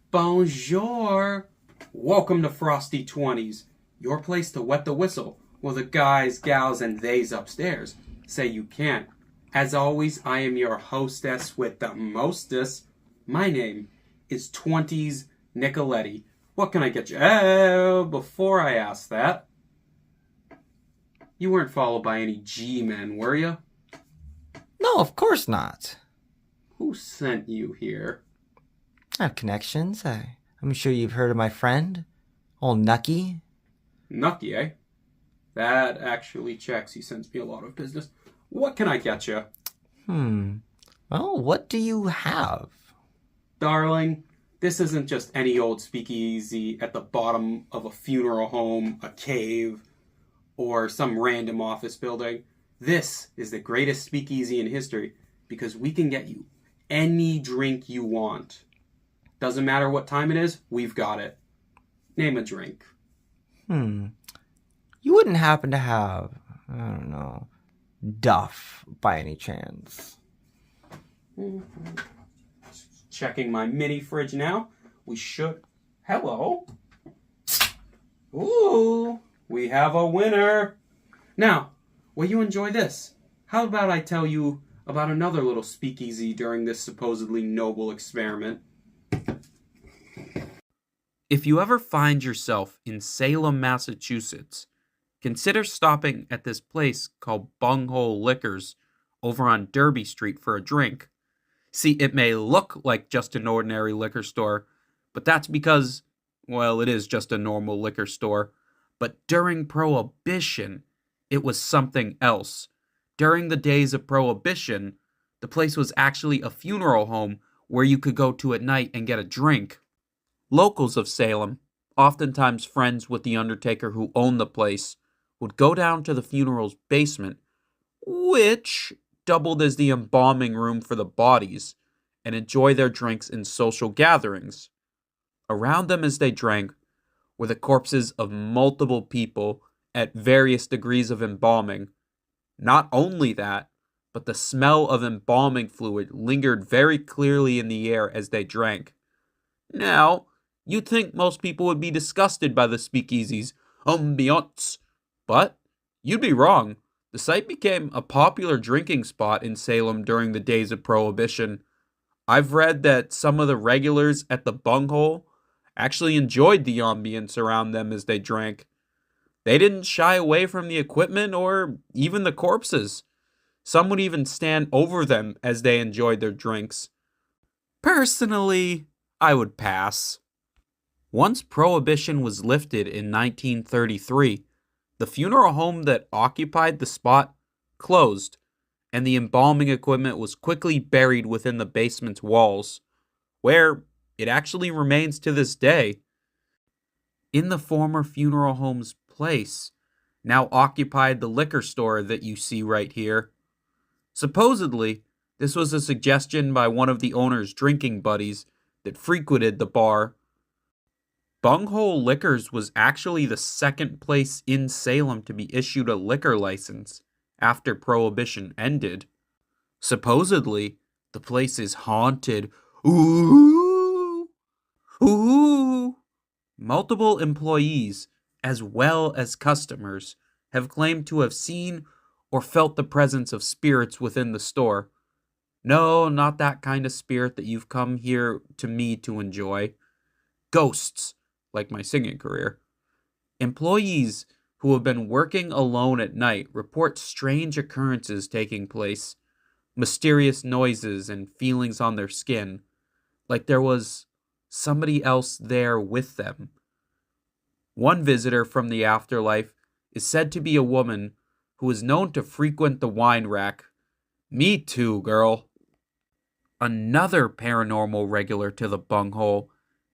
Bonjour! Welcome to Frosty 20s, your place to wet the whistle while the guys, gals, and theys upstairs say you can't. As always, I am your hostess with the mostest. My name is 20s Nicoletti. What can I get you? Oh, before I ask that, you weren't followed by any G-men, were you? No, of course not. Who sent you here? I have connections. I'm sure you've heard of my friend, old Nucky. Nucky, eh? That actually checks. He sends me a lot of business. What can I get you? Well, what do you have? Darling, this isn't just any old speakeasy at the bottom of a funeral home, a cave, or some random office building. This is the greatest speakeasy in history because we can get you any drink you want. Doesn't matter what time it is, we've got it. Name a drink. You wouldn't happen to have, I don't know, Duff by any chance? Checking my mini fridge now. We should... Hello? Ooh, we have a winner. Now, will you enjoy this? How about I tell you about another little speakeasy during this supposedly noble experiment? If you ever find yourself in Salem, Massachusetts, consider stopping at this place called Bunghole Liquors over on Derby Street for a drink. See, it may look like just an ordinary liquor store, but that's because, well, it is just a normal liquor store. But during Prohibition, it was something else. During the days of Prohibition, the place was actually a funeral home where you could go to at night and get a drink. Locals of Salem, oftentimes friends with the undertaker who owned the place, would go down to the funeral's basement, which doubled as the embalming room for the bodies, and enjoy their drinks in social gatherings. Around them as they drank were the corpses of multiple people at various degrees of embalming. Not only that, but the smell of embalming fluid lingered very clearly in the air as they drank. Now, you'd think most people would be disgusted by the speakeasy's ambiance, but you'd be wrong. The site became a popular drinking spot in Salem during the days of Prohibition. I've read that some of the regulars at the Bunghole actually enjoyed the ambience around them as they drank. They didn't shy away from the equipment or even the corpses. Some would even stand over them as they enjoyed their drinks. Personally, I would pass. Once Prohibition was lifted in 1933, the funeral home that occupied the spot closed, and the embalming equipment was quickly buried within the basement's walls, where it actually remains to this day. In the former funeral home's place, now occupied the liquor store that you see right here. Supposedly, this was a suggestion by one of the owner's drinking buddies that frequented the bar. Bunghole Liquors was actually the second place in Salem to be issued a liquor license after Prohibition ended. Supposedly, the place is haunted. Ooh! Ooh! Multiple employees, as well as customers, have claimed to have seen or felt the presence of spirits within the store. No, not that kind of spirit that you've come here to me to enjoy. Ghosts, like my singing career. Employees who have been working alone at night report strange occurrences taking place, mysterious noises and feelings on their skin, like there was somebody else there with them. One visitor from the afterlife is said to be a woman who is known to frequent the wine rack. Me too, girl. Another paranormal regular to the Bunghole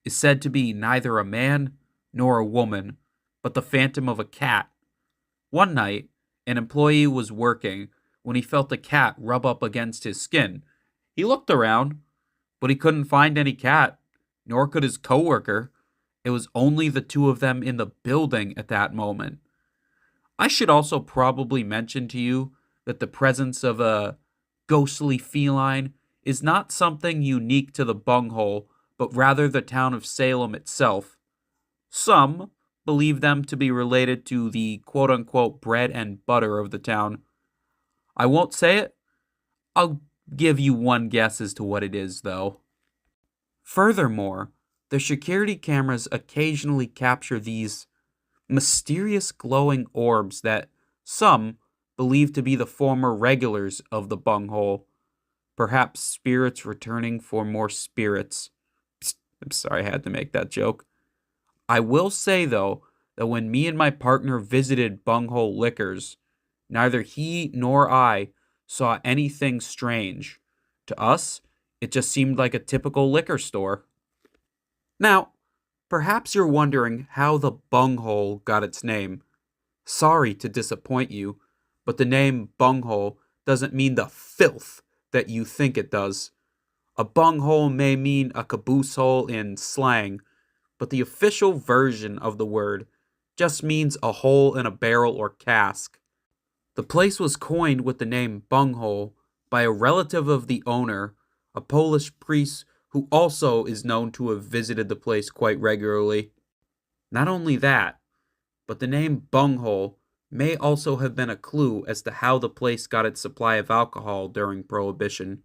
is said to be neither a man nor a woman, but the phantom of a cat. One night, an employee was working when he felt a cat rub up against his skin. He looked around, but he couldn't find any cat, nor could his coworker. It was only the two of them in the building at that moment. I should also probably mention to you that the presence of a ghostly feline is not something unique to the Bunghole, but rather the town of Salem itself. Some believe them to be related to the quote-unquote bread and butter of the town. I won't say it. I'll give you one guess as to what it is, though. Furthermore, the security cameras occasionally capture these mysterious glowing orbs that some believe to be the former regulars of the bunghole, perhaps spirits returning for more spirits. Psst, I'm sorry I had to make that joke. I will say, though, that when me and my partner visited Bunghole Liquors, neither he nor I saw anything strange. To us, it just seemed like a typical liquor store. Now, perhaps you're wondering how the Bunghole got its name. Sorry to disappoint you, but the name Bunghole doesn't mean the filth that you think it does. A bunghole may mean a caboose hole in slang, but the official version of the word just means a hole in a barrel or cask. The place was coined with the name Bunghole by a relative of the owner, a Polish priest who also is known to have visited the place quite regularly. Not only that, but the name Bunghole may also have been a clue as to how the place got its supply of alcohol during Prohibition.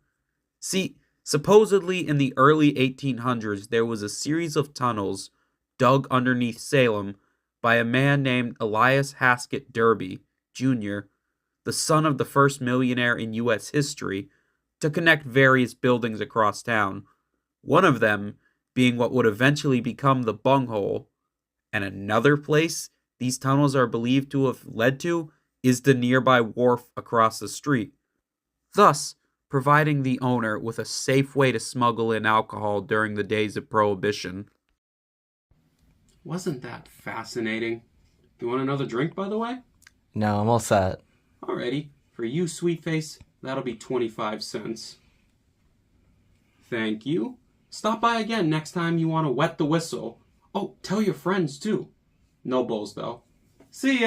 See, supposedly in the early 1800s there was a series of tunnels dug underneath Salem by a man named Elias Haskett Derby, Jr., the son of the first millionaire in U.S. history, to connect various buildings across town, one of them being what would eventually become the Bunghole, and another place these tunnels are believed to have led to is the nearby wharf across the street, thus providing the owner with a safe way to smuggle in alcohol during the days of Prohibition. Wasn't that fascinating? You want another drink, by the way? No, I'm all set. Alrighty. For you, sweet face, that'll be 25 cents. Thank you. Stop by again next time you want to wet the whistle. Oh, tell your friends, too. No bulls, though. See ya!